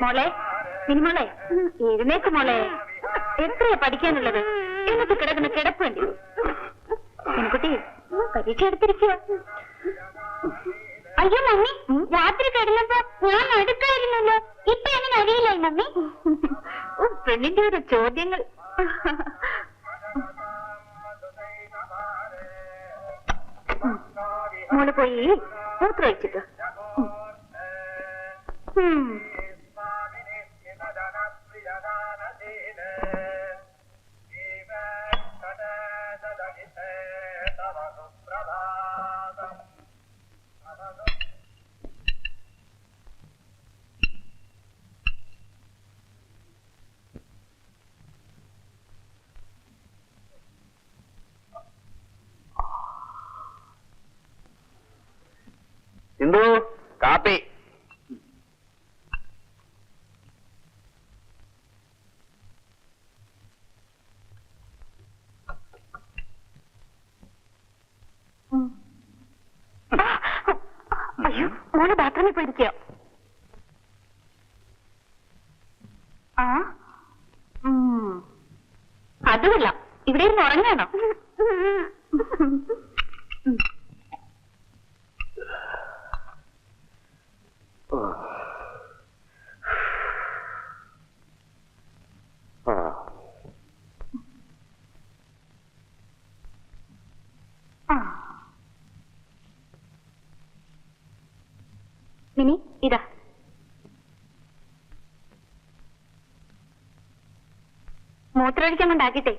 മോളെ സിനിമോളെ എഴുന്നേക്ക് മോളെ. എത്രയാ പഠിക്കാനുള്ളത്? എന്നിട്ട് കിടക്കുന്ന കിടപ്പ് വേണ്ടി. പെൺകുട്ടി പരീക്ഷ എടുത്തിരിക്കുക. അയ്യോ മമ്മി, രാത്രി കിടന്നപ്പോ ഞാൻ അടുക്കായിരുന്നല്ലോ. ഇപ്പൊ എങ്ങനെ അറിയില്ല മമ്മി? പെണ്ണിന്റെ ഒരു ചോദ്യങ്ങൾ. മോള് പോയി മൂത്രം ഒഴിച്ചിട്ട്. സിന്ധു, കാപ്പി. അയ്യോ, മോള് ബാത്റൂമിൽ പോയിരിക്കോ? അതുമല്ല, ഇവിടെ ഇരുന്ന് ഉറങ്ങാണോ? മിനി, ഇതാ മൂത്രമൊഴിക്കാൻ കൊണ്ടാക്കിട്ടെ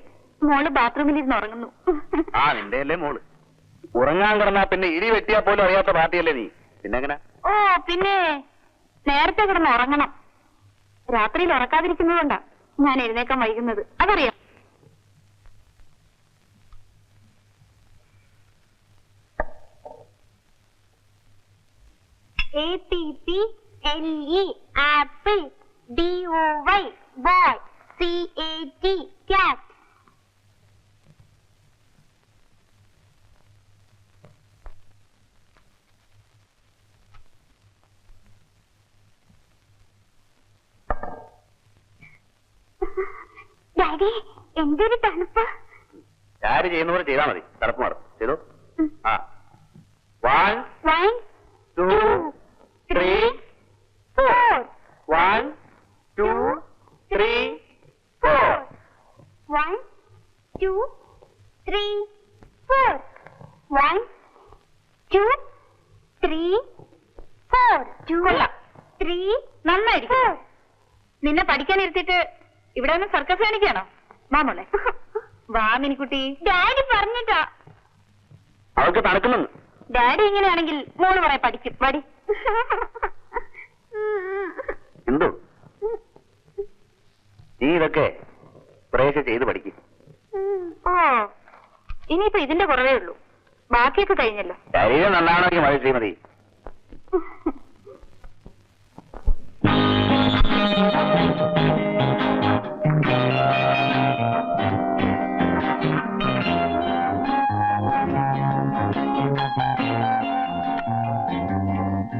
മോള് ബാത്റൂമിൽ ഇരുന്ന് ഉറങ്ങുന്നു. ആ നിന്റെ അല്ലേ മോള്. ഉറങ്ങാൻ കിടന്നാ പിന്നെ ഇടി വെട്ടിയാ പോലും അറിയാത്ത പാർട്ടിയല്ലേ നീ. പിന്നെ എങ്ങനെ? ഓ പിന്നെ നേരത്തെ കിടന്ന് ഉറങ്ങണം. രാത്രിയിൽ ഉറക്കാതിരിക്കുന്നതുകൊണ്ടാ ഞാൻ എഴുന്നേക്കാൻ വൈകുന്നത്. അതറിയാം. APPLE apple, DOY boy, CAT cat. Daddy, എന്തൊരു തണുപ്പ്. ഡാഡി ചെയ്യുന്ന പോലെ ചെയ്താൽ മതി. തണുപ്പ് മാറും. ചെയ്തോ. ആ 1 2 3 4. 1 2 3 4. 1 2 3 4. 1 2 3 4. 2 3 നന്നായിരിക്കും. നിന്നെ പഠിക്കാൻ ഇരുത്തിട്ട് ഇവിടെ ഒന്ന് സർക്കസ് കാണിക്കാണോ? മാമോളെ വാ മിനിക്കുട്ടി. ഡാഡി പറഞ്ഞിട്ടാ. അവൾക്ക് തണുക്കുന്നു. ഡാഡി ഇങ്ങനെയാണെങ്കിൽ മോള് കുറെ പഠിക്കും. വടി. എന്തോ നീ ഇതൊക്കെ കുറേശ്ശെ ചെയ്ത് പഠിക്കും. ഓ ഇനിയിപ്പോ ഇതിന്റെ കുറവേ ഉള്ളൂ. ബാക്കിയൊക്കെ കഴിഞ്ഞല്ലോ. ശരീരം നന്നാണെങ്കിൽ മതി ശ്രീമതി.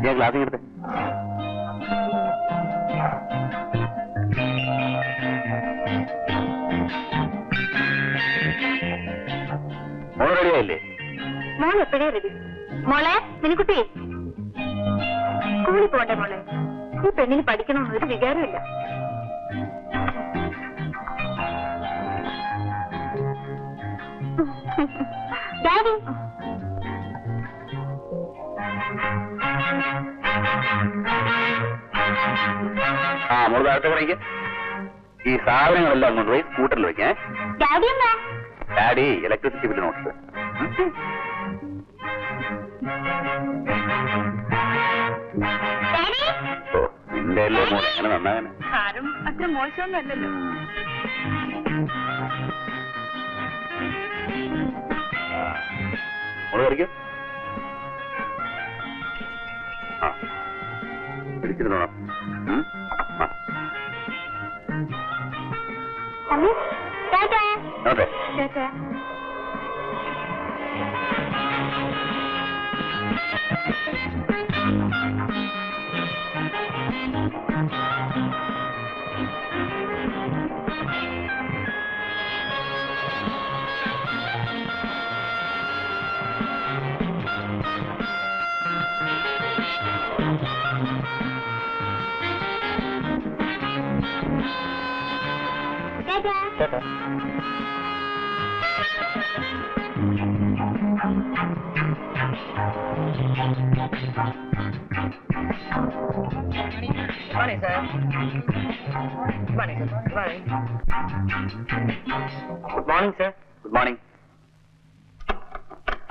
ഞാൻ ക്ലാസ്സിൽ എടുത്തേ. മോള് റെഡിയായില്ലേ? മോൾ എപ്പോഴേ റെഡി. മോളെ മിനിക്കുട്ടി, സ്കൂളിൽ പോകണ്ടേ മോളെ? ഈ പെണ്ണിന് പഠിക്കണമെന്ന് ഒരു വികാരമില്ല. ഡാഡി ആ മോള് താഴത്തെ പറയ്ക്ക്. ഈ സാധനങ്ങളെല്ലാം കൊണ്ടുപോയി സ്കൂട്ടറിൽ വെക്കേ. ഡാഡി എന്നാ ഡാഡി ഇലക്ട്രിസിറ്റി ബില്ല് നോട്ട്. ഓ നിന്റെ അല്ലേ മോൾ എങ്ങനെ നന്നാകാൻ? ആരും അത്ര മോശമൊന്നുമല്ലല്ലോ. മോള് കളിക്കും. ആ പിടിച്ചിരുന്നോ? അതെ ചേട്ടാ Morning, sir. Good morning, sir. Good morning. Good morning sir. Good morning.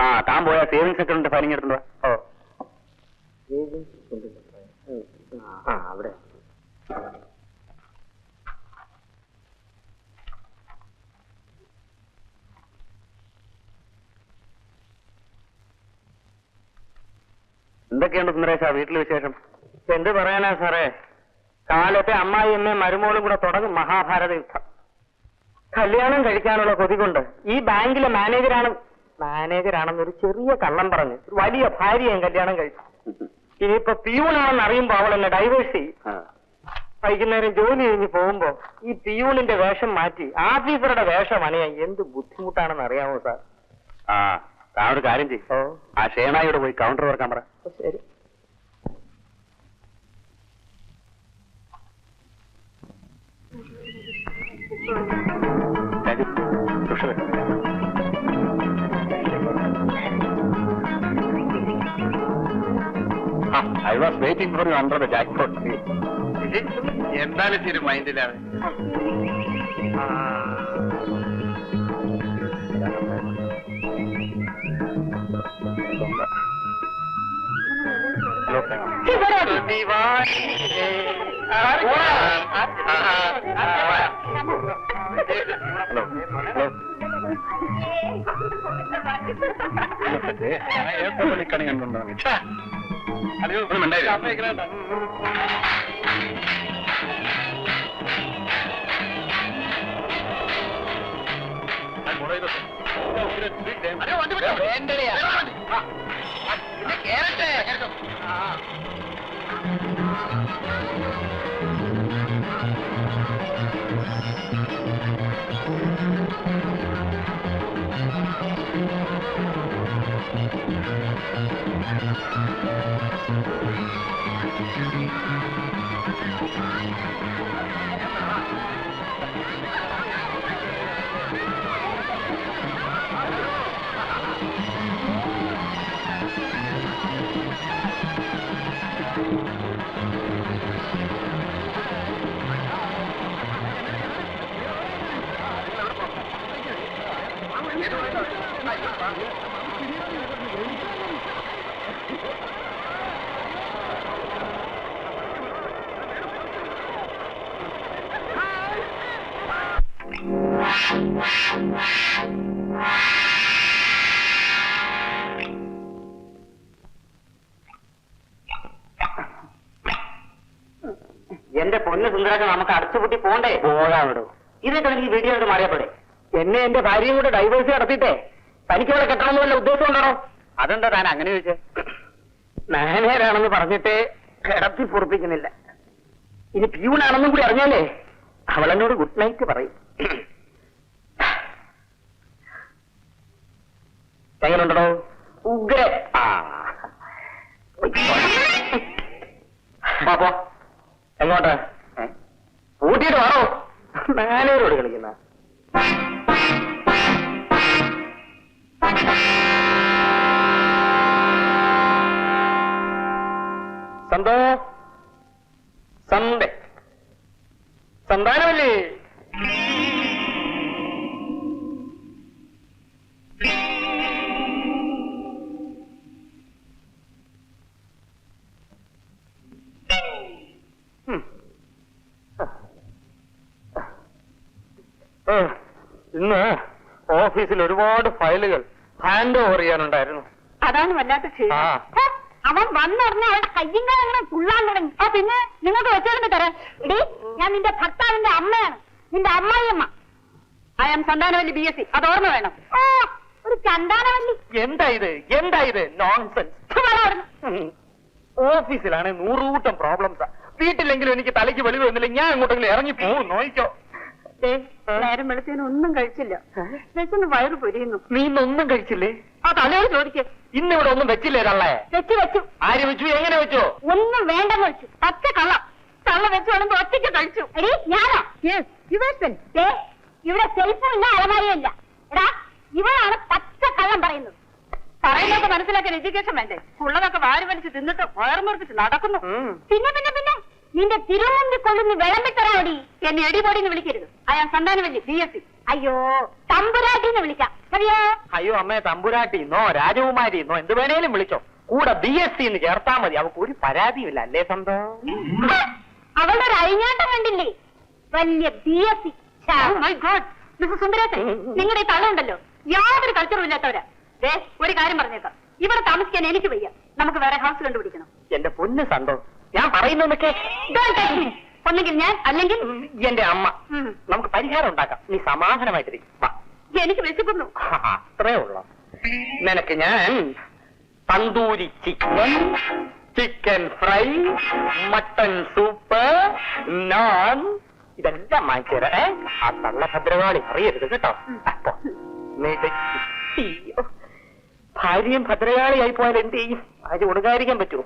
ആ താൻ പോയ സേവിങ്സ് അക്കൗണ്ട് ഫയലിംഗ് എടുത്തുണ്ടോ? ഓ ആ അവിടെ എന്തൊക്കെയുണ്ട് സുന്ദരേശ വീട്ടിൽ വിശേഷം? എന്ത് പറയാനാ സാറേ, കാലത്തെ അമ്മായി എന്നെ മരുമോളും കൂടെ തുടങ്ങും മഹാഭാരത യുദ്ധം. കല്യാണം കഴിക്കാനുള്ള കൊതി കൊണ്ട് ഈ ബാങ്കിലെ മാനേജരാണെന്നൊരു ചെറിയ കള്ളം പറഞ്ഞ് ഒരു വലിയ ഭാര്യയും കല്യാണം കഴിച്ചു. ഇനിയിപ്പോ പിയൂണാണെന്ന് അറിയുമ്പോ അവൾ എന്നെ ഡൈവേഴ്സ് ചെയ്യും. വൈകുന്നേരം ജോലി കഴിഞ്ഞ് പോകുമ്പോ ഈ പിയൂണിന്റെ വേഷം മാറ്റി ആഫീസറുടെ വേഷം അണിയാൻ എന്ത് ബുദ്ധിമുട്ടാണെന്ന് അറിയാമോ സാർ? ആ താൻ ഒരു കാര്യം ചെയ്യും, ആ ഷേണായോട് പോയി കൗണ്ടർ വർക്കാൻ പറ. ശരി. I was waiting for you under the jackpot tree. എന്തായാലും ശരി മൈൻഡിലാണ്. കളി കണ്ടുണ്ടോ? എന്റെ പൊന്ന് സുന്ദരക്ക് നമുക്ക് അടച്ചുപൂട്ടി പോണ്ടേ? പോകാവിടോ. ഇതൊക്കെ എനിക്ക് വീഡിയോ എടുത്ത് മാറിയപ്പോഴേ എന്നെ എന്റെ ഭാര്യയും കൂടെ ഡൈവേഴ്സ് നടത്തിയിട്ടേ തനിക്ക് അവളെ കെട്ടണമെന്ന് വല്ല ഉദ്ദേശം ഉണ്ടോ? അതെന്താ താൻ അങ്ങനെ ചോദിച്ചേ? മാനേജരാണെന്ന് പറഞ്ഞിട്ട് കിടത്തി പൊറപ്പിക്കുന്നില്ല. ഇനി പ്യൂണാണെന്നും കൂടി അറിഞ്ഞാലേ അവളെന്നോട് ഗുഡ് നൈറ്റ് പറയും. എങ്ങനെയുണ്ടോ? ഉഗ്ര. പോ എങ്ങോട്ട്? കൂട്ടിയിട്ട് വാറോ? മാനേജരോട് കളിക്കുന്ന സന്താനമല്ലേ? ഇന്ന് ഓഫീസിൽ ഒരുപാട് ഫയലുകൾ ഹാൻഡ് ഓവർ ചെയ്യാനുണ്ടായിരുന്നു. അതാണ് വല്ലാത്ത ക്ഷീണം. ആ. ഹെ, അവൻ വന്നുടനെ അവരുടെ കയ്യും കാലങ്ങനെ തുള്ളാൻ തുടങ്ങി. ആ പിന്നെ നിങ്ങൾക്ക് വെച്ചോണ്ട് തരാം. എടി, ഞാൻ നിന്റെ ഭർത്താവിന്റെ അമ്മയാണ്, നിന്റെ അമ്മായിയമ്മ. I M Santhanavalli BSc. അത് ഓർമ്മ വേണം. ഓ, ഒരു ചന്ദാനവല്ലി. എന്താ ഇത് നോൺസെൻസ്. ഓഫീസിലാണ് 100 കൂട്ടം പ്രോബ്ലംസാ. വീട്ടിലെങ്കിലും എനിക്ക് തലയ്ക്ക് വെളിവ് വന്നില്ല, ഞാൻ അങ്ങോട്ടെങ്കിലും ഇറങ്ങി പോകും. നോയിക്കോ. നേരം വെളുത്തേന് ഒന്നും കഴിച്ചില്ല. വെച്ചൊന്ന് വയറ് പൊരിയുന്നു. നീ ഇന്നൊന്നും കഴിച്ചില്ലേ? ആ തലയോട് ചോദിക്കേ. ഇന്നിവിടെ ഒന്നും വെച്ചില്ലേ തള്ളേ? വെച്ചു. ആര് വെച്ചു? എങ്ങനെ വെച്ചോ? ഒന്നും വേണ്ടെന്ന് വെച്ചു. പച്ച കള്ളം. കള്ള വെച്ച് വേണമെങ്കിൽ ഒറ്റയ്ക്ക് കഴിച്ചു. എടി, ഞാനോ? ഇവിടെ സെൽഫും ഇല്ല, അലമാരിയില്ല. എടാ, ഇവളാണ് പച്ച കള്ളം പറയുന്നത്. പറയുന്നതൊക്കെ മനസ്സിലാക്കാൻ എഡ്യൂക്കേഷൻ വേണ്ടേ? ഉള്ളതൊക്കെ വാരി വലിച്ച് തിന്നിട്ട് വയറുമുറിപ്പിച്ച് നടക്കുന്നു. പിന്നെ നിന്റെ തിരുവനന്തപുരം കൊണ്ടുവന്ന് വിളമ്പിത്തരാടി. എന്നെ എടിപൊടിന്ന് വിളിക്കരുത്. അയാൾ സന്താനവല്ലി BSc. അയ്യോ, തമ്പുരാട്ടിന്ന് വിളിക്കാം. അറിയോ? അയ്യോ അമ്മേ, തമ്പുരാട്ടിന്നോ രാജകുമാരിന്നോ എന്ത് വേണേലും വിളിച്ചോ. കൂടെ BSc എന്ന് ചേർത്താ മതി. അവൾക്ക് ഒരു പരാതിയുമില്ല, അല്ലേ സ്വന്തം? അവളുടെ ഒരു അഴിഞ്ഞാട്ടം കണ്ടില്ലേ? വലിയ BSc. മിസ്റ്റർ സുന്ദരേശൻ, നിങ്ങളുടെ ഈ തള്ളുണ്ടല്ലോ, യാതൊരു കൾച്ചറും ഇല്ലാത്തവരാ. ഒരു കാര്യം പറഞ്ഞേക്കാം, ഇവിടെ താമസിക്കാൻ എനിക്ക് വയ്യ. നമുക്ക് വേറെ ഹൗസ് കണ്ടുപിടിക്കണം. എന്റെ പൊന്ന് സന്തോ, ഞാൻ പറയുന്നൊക്കെ ഒന്നെങ്കിൽ ഞാൻ, അല്ലെങ്കിൽ എന്റെ അമ്മ. നമുക്ക് പരിഹാരം ഉണ്ടാക്കാം. നീ സമാധാനമായിട്ടിരിക്കും. എനിക്ക് വിശക്കുന്നു. അത്രേ ഉള്ളു. നിനക്ക് ഞാൻ tandoori chicken fry, mutton soup, naan ഇതെല്ലാം വാങ്ങിച്ചു തരാം. ആ തള്ള ഭദ്രകാളി അറിയരുത് കേട്ടോ. അപ്പൊ ഭാര്യയും ഭദ്രകാളിയായി പോയാൽ എന്ത് ചെയ്യും? ഭാര്യ ഒടുകാരിക്കാൻ പറ്റുമോ?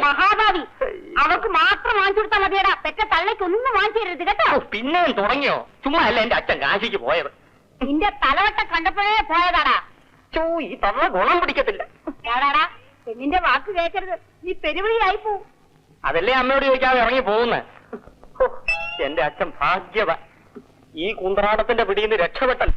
മഹാഭാവി, അവർക്ക് മാത്രം വാങ്ങിച്ചു കൊടുത്താൽ മതിയടാ. പെറ്റ തള്ളയ്ക്ക് ഒന്നും വാങ്ങിച്ചു തരരുത് കേട്ടോ. പിന്നെയും തുടങ്ങിയോ? ചുമ്മാ അല്ല എന്റെ അച്ഛൻ കാശിക്ക് പോയത്. നിന്റെ തലവട്ട കണ്ടപ്പോഴേ പോയതാടാ. ഈ തള്ള ഗുണം പിടിക്കത്തില്ല. ഏടാടാ, പെണ്ണിന്റെ വാക്ക് കേൾക്കരുത്. നീ പെരുവഴിയായി പോവും. അതല്ലേ അമ്മയോട് ചോദിക്കാതെ ഇറങ്ങി പോകുന്നത്. എന്റെ അച്ഛൻ ഭാഗ്യവാൻ. ഈ കുന്ത്രാടത്തിന്റെ പിടിയിൽ നിന്ന് രക്ഷപ്പെട്ടൽ.